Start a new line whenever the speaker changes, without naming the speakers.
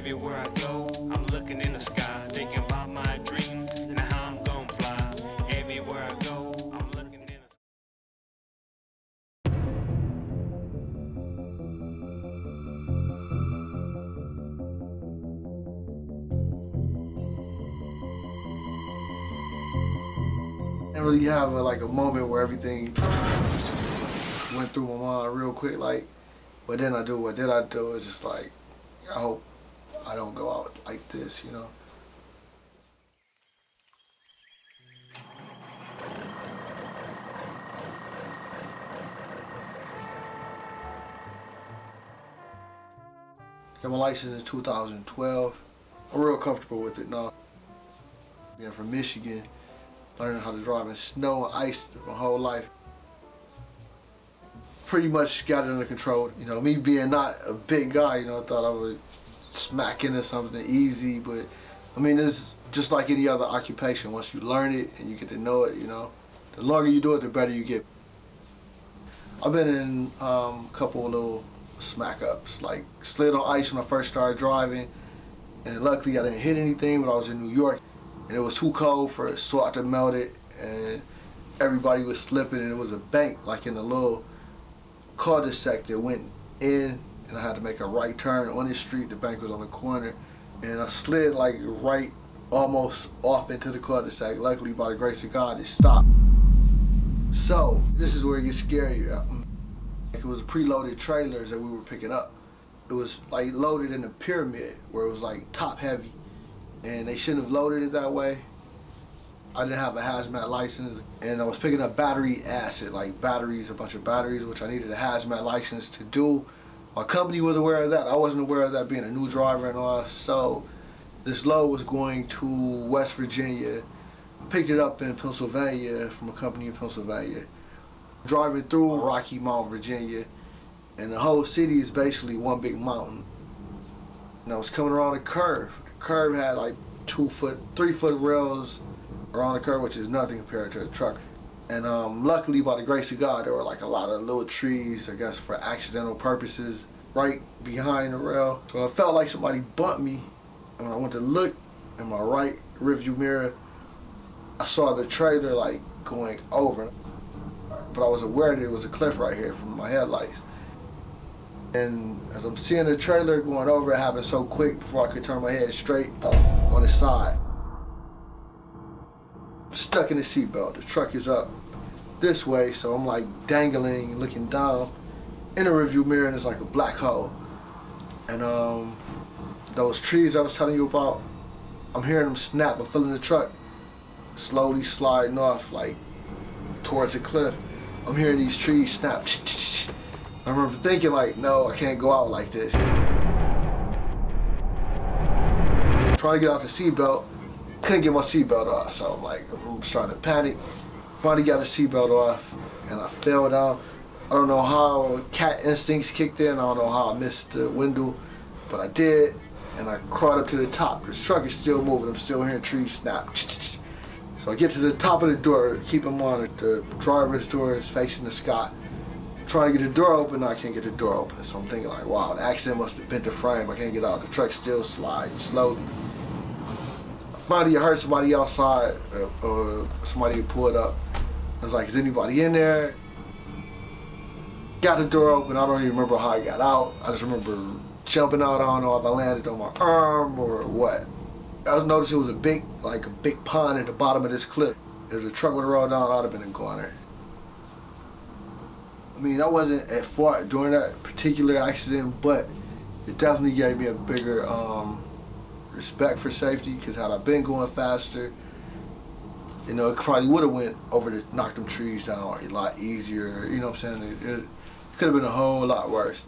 Everywhere I go, I'm looking in the sky, thinking about my dreams and how I'm gonna fly. Everywhere I go, I'm looking in the sky.
Didn't really have like a moment where everything went through my mind real quick, like, but then what did I do? It's just like, I hope I don't go out like this, you know? Got my license in 2012. I'm real comfortable with it now. Being from Michigan, learning how to drive in snow and ice my whole life. Pretty much got it under control. You know, me being not a big guy, you know, I thought I would smack into something easy, but I mean, it's just like any other occupation. Once you learn it and you get to know it, you know, the longer you do it, the better you get. I've been in a couple of little smack ups, like slid on ice when I first started driving, and luckily I didn't hit anything, but I was in New York and it was too cold for it, so I to melt it, and everybody was slipping, and it was a bank like in a little cul-de-sac that went in, and I had to make a right turn on this street. The bank was on the corner, and I slid like right almost off into the cul-de-sac. Luckily, by the grace of God, it stopped. So this is where it gets scary. Like, it was preloaded trailers that we were picking up. It was like loaded in a pyramid where it was like top heavy, and they shouldn't have loaded it that way. I didn't have a hazmat license, and I was picking up battery acid, like batteries, a bunch of batteries, which I needed a hazmat license to do. My company was aware of that. I wasn't aware of that, being a new driver and all. So this load was going to West Virginia. I picked it up in Pennsylvania from a company in Pennsylvania. Driving through Rocky Mount, Virginia, and the whole city is basically one big mountain. And I was coming around a curve. The curve had like 3-foot rails around the curve, which is nothing compared to a truck. And luckily, by the grace of God, there were like a lot of little trees, I guess, for accidental purposes, right behind the rail. So it felt like somebody bumped me, and when I went to look in my right rearview mirror, I saw the trailer like going over. But I was aware that it was a cliff right here from my headlights. And as I'm seeing the trailer going over, it happened so quick before I could turn my head straight on the side. I'm stuck in the seatbelt. The truck is up this way, so I'm like dangling, looking down in the rearview mirror, and it's like a black hole. And those trees I was telling you about, I'm hearing them snap. I'm feeling the truck slowly sliding off, like towards a cliff. I'm hearing these trees snap. I remember thinking like, no, I can't go out like this. Trying to get out the seatbelt, couldn't get my seatbelt off, so I'm starting to panic. Finally got the seatbelt off, and I fell down. I don't know how cat instincts kicked in. I don't know how I missed the window, but I did, and I crawled up to the top. This truck is still moving. I'm still hearing trees snap. So I get to the top of the door. Keep in mind that the driver's door is facing the sky. Trying to get the door open, I can't get the door open. So I'm thinking like, wow, the accident must have bent the frame. I can't get out. The truck's still sliding slowly. Finally, I heard somebody outside, or somebody pulled up. I was like, is anybody in there? Got the door open. I don't even remember how I got out. I just remember jumping out. I don't know if I landed on my arm or what. I noticed it was a big pond at the bottom of this cliff. If the truck would have rolled down, I'd have been in the corner. I mean, I wasn't at fault during that particular accident, but it definitely gave me a bigger respect for safety, because had I been going faster, you know, it probably would have went over to knock them trees down a lot easier, you know what I'm saying? It could have been a whole lot worse.